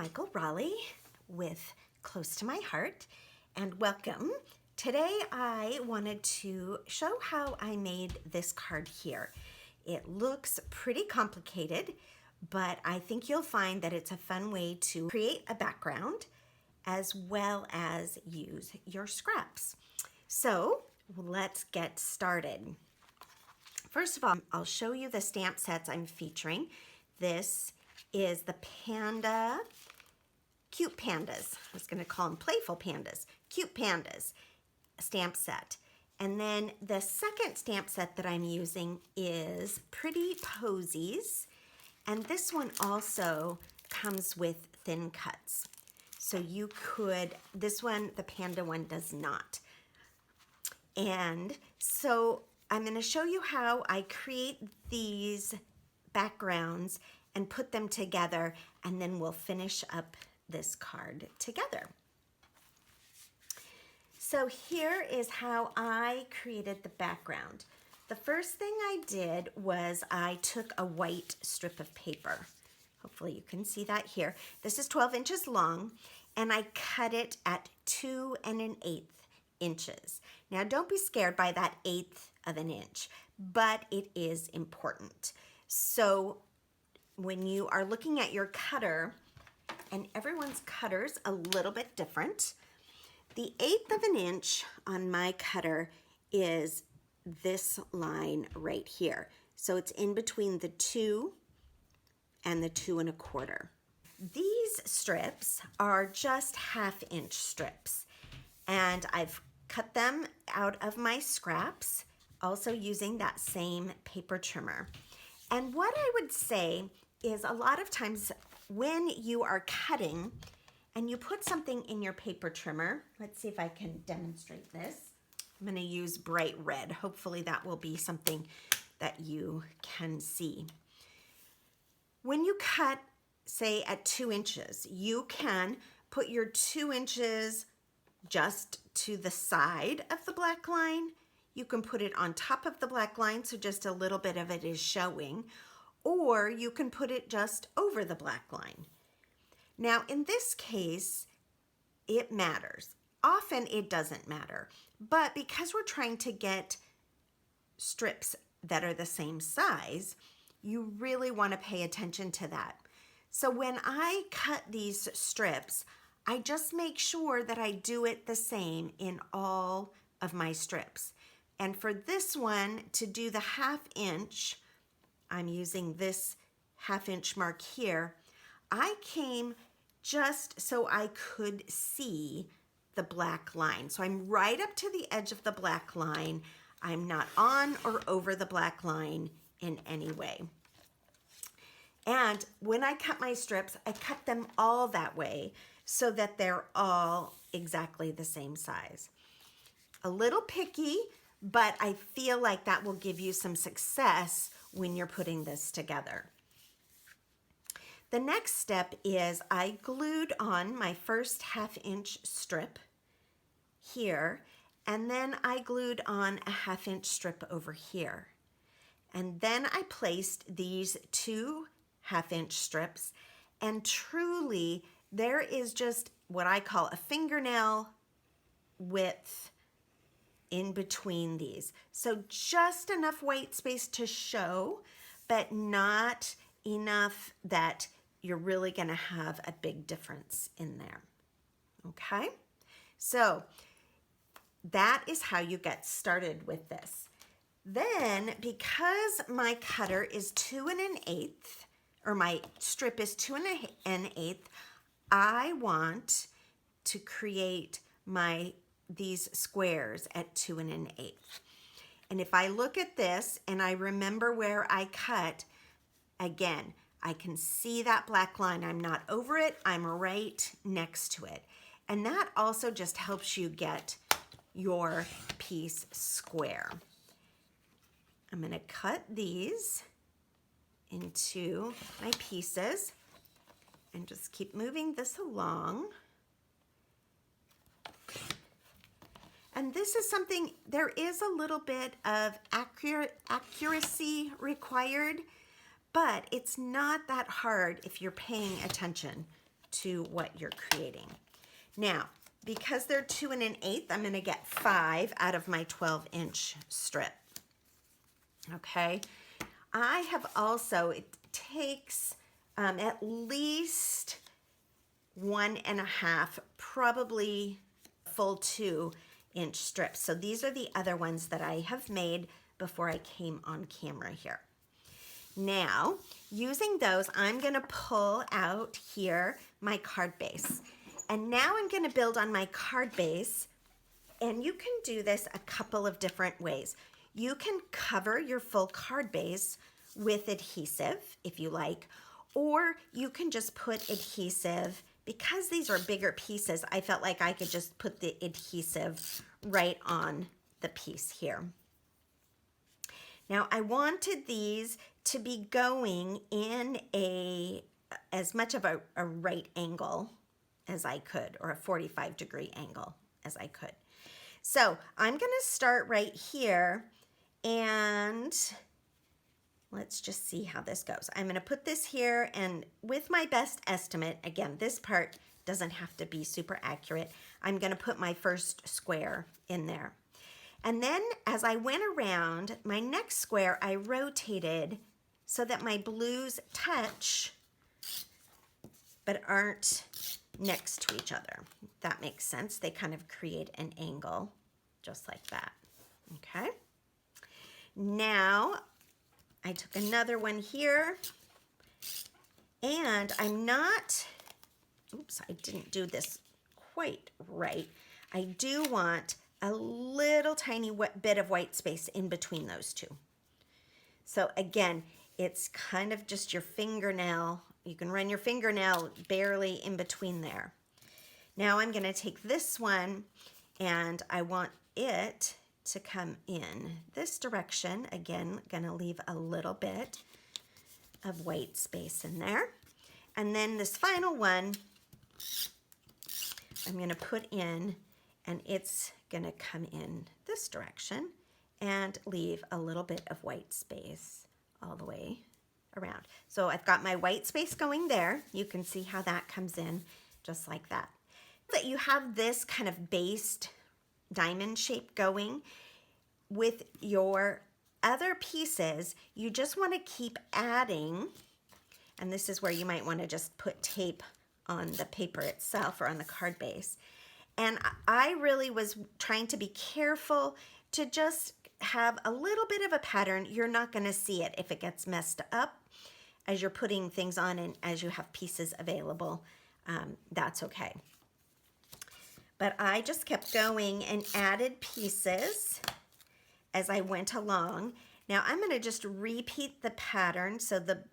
Michael Raleigh with Close to My Heart, and welcome. Today I wanted to show how I made this card here. It looks pretty complicated, but I think you'll find that it's a fun way to create a background as well as use your scraps. So let's get started. First of all, I'll show you the stamp sets I'm featuring. This is the Panda, Cute Pandas. I was going to call them Playful Pandas. Cute Pandas stamp set. And then the second stamp set that I'm using is Pretty Posies. And this one also comes with thin cuts. So you could, this one, the Panda one does not. And so I'm going to show you how I create these backgrounds and put them together, and then we'll finish up this card together. So here is how I created the background. The first thing I did was I took a white strip of paper. Hopefully you can see that here. This is 12 inches long, and I cut it at 2 1/8 inches. Now don't be scared by that 1/8 of an inch, but it is important. So when you are looking at your cutter, and everyone's cutter's a little bit different, the 1/8 of an inch on my cutter is this line right here. So it's in between the 2 and the 2 1/4. These strips are just 1/2 inch strips, and I've cut them out of my scraps, also using that same paper trimmer. And what I would say is a lot of times when you are cutting and you put something in your paper trimmer, let's see if I can demonstrate this. I'm going to use bright red. Hopefully that will be something that you can see. When you cut, say at 2 inches, you can put your 2 inches just to the side of the black line. You can put it on top of the black line, so just a little bit of it is showing, or you can put it just over the black line. Now in this case, it matters. Often it doesn't matter, but because we're trying to get strips that are the same size, you really want to pay attention to that. So when I cut these strips, I just make sure that I do it the same in all of my strips. And for this one, to do the 1/2 inch, I'm using this 1/2 inch mark here. I came just so I could see the black line. So I'm right up to the edge of the black line. I'm not on or over the black line in any way. And when I cut my strips, I cut them all that way so that they're all exactly the same size. A little picky, but I feel like that will give you some success when you're putting this together. The next step is I glued on my first 1/2 inch strip here, and then I glued on a 1/2 inch strip over here. And then I placed these 2 1/2 inch strips, and truly there is just what I call a fingernail width in between these. So just enough white space to show, but not enough that you're really going to have a big difference in there. Okay? So that is how you get started with this. Then, because my cutter is 2 1/8, or my strip is 2 1/8, I want to create these squares at 2 1/8. And if I look at this and I remember where I cut, again, I can see that black line. I'm not over it, I'm right next to it. And that also just helps you get your piece square. I'm going to cut these into my pieces and just keep moving this along. And this is something, there is a little bit of accuracy required, but it's not that hard if you're paying attention. to what you're creating. Now, because they're 2 1/8, I'm gonna get 5 out of my 12-inch strip. Okay, I have also, it takes at least 1.5, probably full 2-inch strips. So these are the other ones that I have made before I came on camera here. Now, using those, I'm gonna pull out here my card base. And now I'm gonna build on my card base, and you can do this a couple of different ways. You can cover your full card base with adhesive if you like, or you can just put adhesive. Because these are bigger pieces, I felt like I could just put the adhesive right on the piece here. Now I wanted these to be going in as much of a right angle as I could, or a 45-degree angle as I could. So I'm gonna start right here, and let's just see how this goes. I'm gonna put this here, and with my best estimate, again, this part doesn't have to be super accurate, I'm gonna put my first square in there. And then as I went around, my next square I rotated so that my blues touch but aren't next to each other. That makes sense. They kind of create an angle just like that. Okay. Now I took another one here, and I'm not, oops, I didn't do this quite right. I do want a little tiny bit of white space in between those two. So again, it's kind of just your fingernail. You can run your fingernail barely in between there. Now I'm gonna take this one, and I want it to come in this direction. Again, gonna leave a little bit of white space in there. And then this final one, I'm gonna put in, and it's gonna come in this direction and leave a little bit of white space all the way around. So I've got my white space going there. You can see how that comes in just like that. That you have this kind of based diamond shape going with your other pieces, you just want to keep adding, and this is where you might want to just put tape on the paper itself or on the card base. And I really was trying to be careful to just have a little bit of a pattern. You're not going to see it if it gets messed up as you're putting things on and as you have pieces available. That's okay. But I just kept going and added pieces as I went along. Now I'm going to just repeat the pattern. So the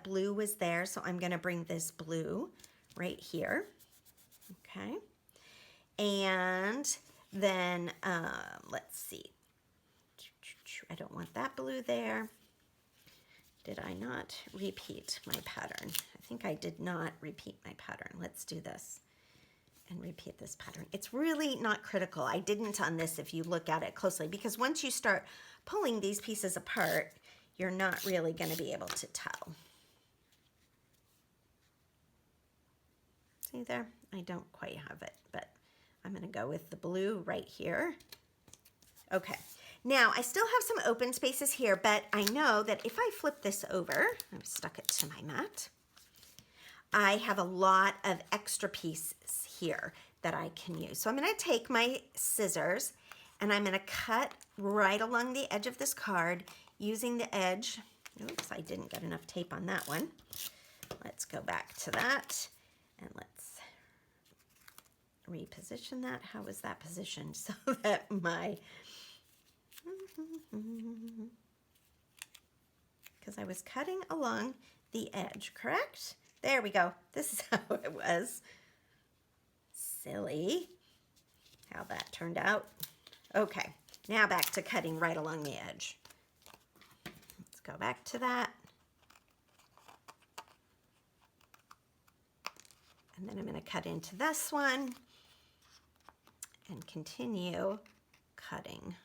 blue was there, so I'm going to bring this blue right here. Okay. And then let's see. I don't want that blue there. Did I not repeat my pattern? I think I did not repeat my pattern. Let's do this and repeat this pattern. It's really not critical. I didn't on this if you look at it closely, because once you start pulling these pieces apart, you're not really going to be able to tell. See there? I don't quite have it, but I'm going to go with the blue right here. Okay. Now, I still have some open spaces here, but I know that if I flip this over, I've stuck it to my mat, I have a lot of extra pieces here that I can use. So I'm going to take my scissors, and I'm going to cut right along the edge of this card using the edge. Oops, I didn't get enough tape on that one. Let's go back to that, and let's reposition that. How is that positioned so that my, because I was cutting along the edge, correct? There we go. This is how it was. Silly how that turned out. Okay, now back to cutting right along the edge. Let's go back to that. And then I'm going to cut into this one and continue cutting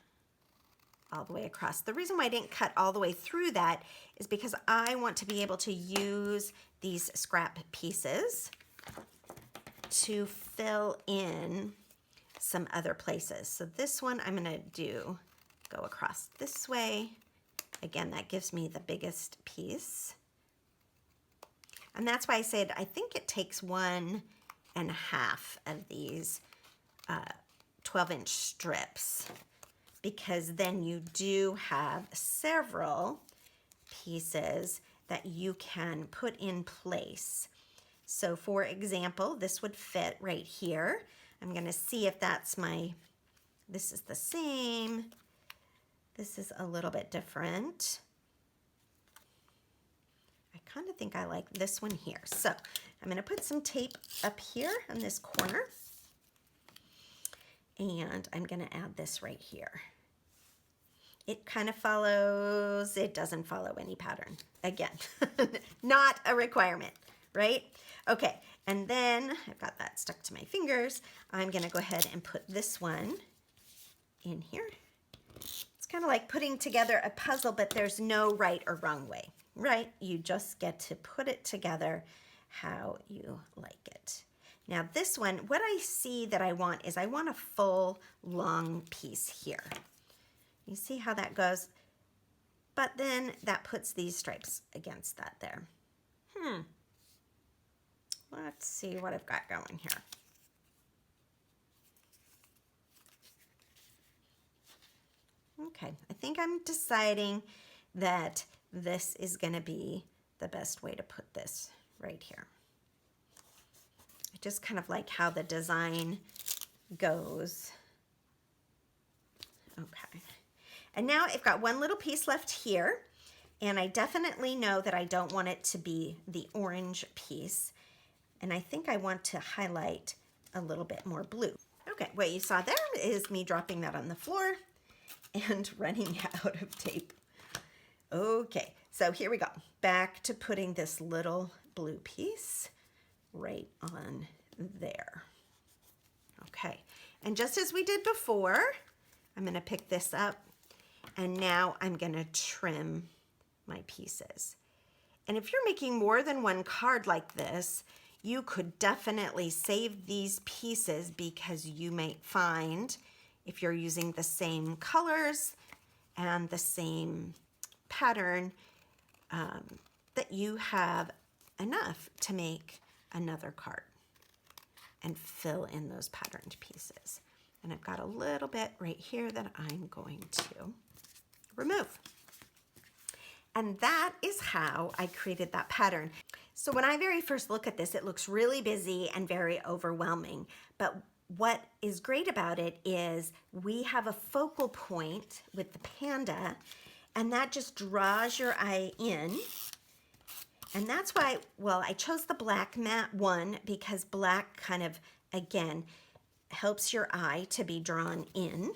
all the way across. The reason why I didn't cut all the way through that is because I want to be able to use these scrap pieces to fill in some other places. So this one I'm gonna go across this way. Again, that gives me the biggest piece. And that's why I said I think it takes 1.5 of these 12-inch strips, because then you do have several pieces that you can put in place. So for example, this would fit right here. I'm gonna see if that's this is the same. This is a little bit different. I kind of think I like this one here. So I'm gonna put some tape up here on this corner, and I'm gonna add this right here. It kind of follows, it doesn't follow any pattern. Again, not a requirement, right? Okay, and then I've got that stuck to my fingers. I'm gonna go ahead and put this one in here. It's kind of like putting together a puzzle, but there's no right or wrong way, right? You just get to put it together how you like it. Now this one, what I see that I want is I want a full long piece here. You see how that goes? But then that puts these stripes against that there. Let's see what I've got going here. Okay, I think I'm deciding that this is gonna be the best way to put this right here. I just kind of like how the design goes. Okay. And now I've got one little piece left here, and I definitely know that I don't want it to be the orange piece. And I think I want to highlight a little bit more blue. Okay, what you saw there is me dropping that on the floor and running out of tape. Okay, so here we go. Back to putting this little blue piece right on there. Okay, and just as we did before, I'm gonna pick this up, and now I'm gonna trim my pieces. And if you're making more than one card like this, you could definitely save these pieces, because you might find, if you're using the same colors and the same pattern, that you have enough to make another card and fill in those patterned pieces. And I've got a little bit right here that I'm going to remove. And that is how I created that pattern. So when I very first look at this, it looks really busy and very overwhelming. But what is great about it is we have a focal point with the panda, and that just draws your eye in. And that's why, well, I chose the black matte one, because black kind of, again, helps your eye to be drawn in.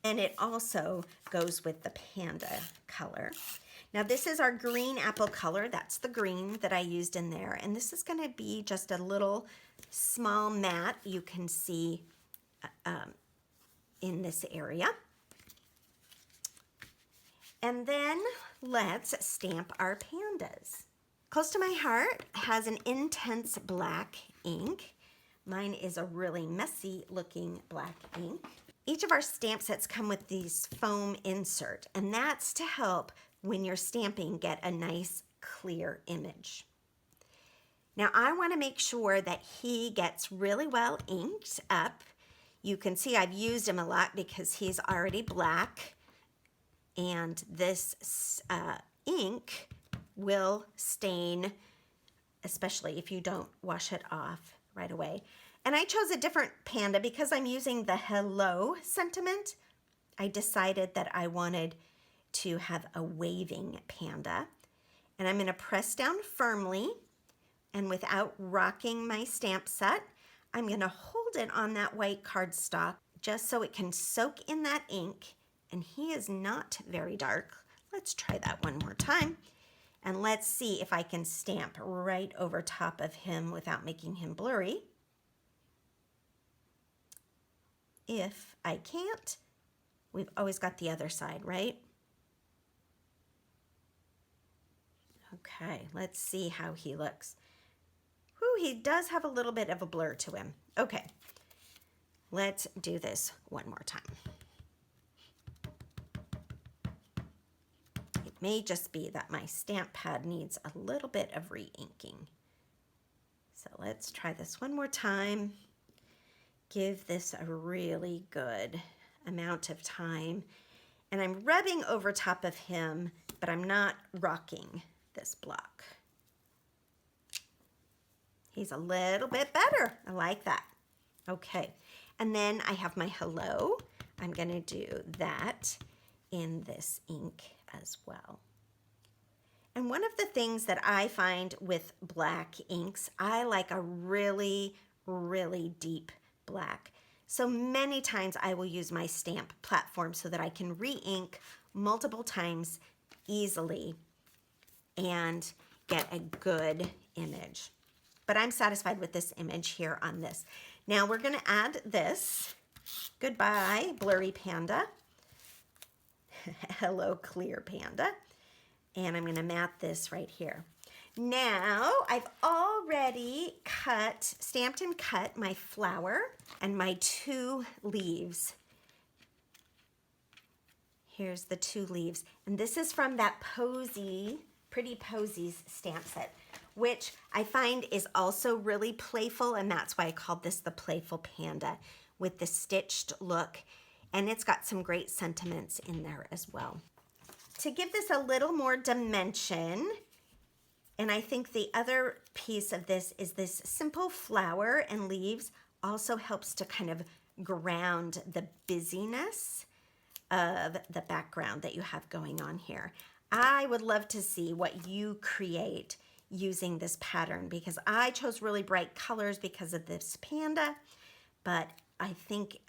And it also goes with the panda color. Now this is our green apple color. That's the green that I used in there. And this is gonna be just a little small mat you can see in this area. And then let's stamp our pandas. Close to my heart has an intense black ink. Mine is a really messy looking black ink. Each of our stamp sets come with these foam insert, and that's to help when you're stamping get a nice clear image. Now I want to make sure that he gets really well inked up. You can see I've used him a lot because he's already black, and this ink will stain, especially if you don't wash it off right away. And I chose a different panda because I'm using the hello sentiment. I decided that I wanted to have a waving panda. And I'm going to press down firmly, and without rocking my stamp set, I'm going to hold it on that white cardstock just so it can soak in that ink. And he is not very dark. Let's try that one more time. And let's see if I can stamp right over top of him without making him blurry. If I can't, we've always got the other side, right? Okay, let's see how he looks. Whew, Oh, he does have a little bit of a blur to him. Okay, let's do this one more time. It may just be that my stamp pad needs a little bit of re-inking. So let's try this one more time. Give this a really good amount of time. And I'm rubbing over top of him, but I'm not rocking this block. He's a little bit better. I like that. Okay, and then I have my hello. I'm gonna do that in this ink as well. And one of the things that I find with black inks, I like a really, really deep black. So many times I will use my stamp platform so that I can re-ink multiple times easily and get a good image. But I'm satisfied with this image here on this. Now we're gonna add this. Goodbye, blurry panda. Hello, clear panda. And I'm gonna mat this right here. Now I've already stamped and cut my flower and my 2 leaves. Here's the 2 leaves. And this is from that Pretty Posies stamp set, which I find is also really playful, and that's why I called this the Playful Panda, with the stitched look. And it's got some great sentiments in there as well. To give this a little more dimension, and I think the other piece of this is this simple flower and leaves also helps to kind of ground the busyness of the background that you have going on here. I would love to see what you create using this pattern, because I chose really bright colors because of this panda, but I think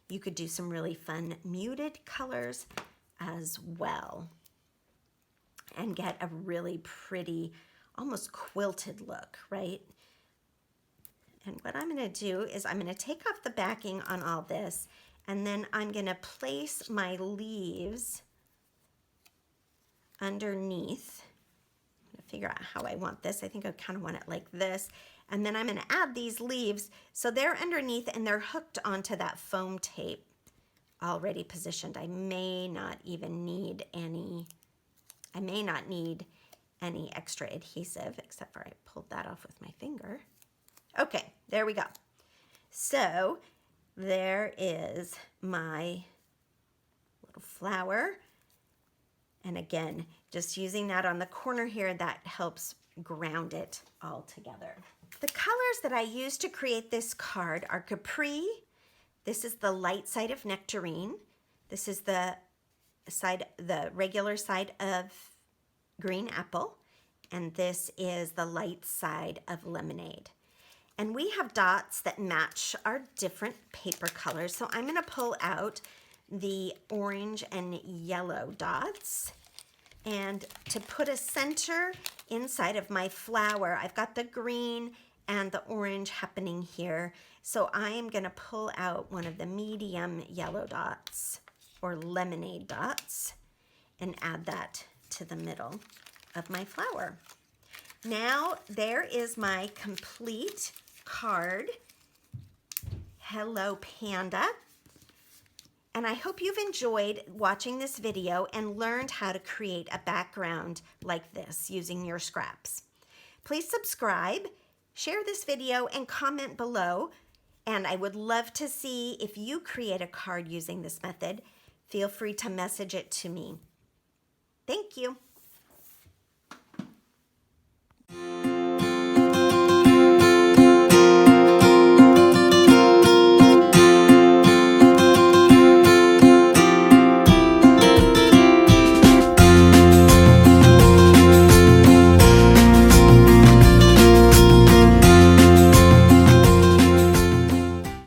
you could do some really fun muted colors as well and get a really pretty, almost quilted look, right? And what I'm gonna do is I'm gonna take off the backing on all this, and then I'm gonna place my leaves underneath. I'm gonna figure out how I want this. I think I kind of want it like this. And then I'm gonna add these leaves so they're underneath and they're hooked onto that foam tape already positioned. I may not even need any, extra adhesive, except for I pulled that off with my finger. Okay, there we go. So there is my little flower. And again, just using that on the corner here, that helps ground it all together. The colors that I used to create this card are Capri. This is the light side of Nectarine. This is the regular side of Green Apple. And this is the light side of Lemonade. And we have dots that match our different paper colors. So I'm gonna pull out the orange and yellow dots. And to put a center inside of my flower, I've got the green and the orange happening here. So I am gonna pull out one of the medium yellow dots or lemonade dots and add that to the middle of my flower. Now there is my complete card. Hello, Panda. And I hope you've enjoyed watching this video and learned how to create a background like this using your scraps. Please subscribe, share this video, and comment below. And I would love to see if you create a card using this method. Feel free to message it to me. Thank you.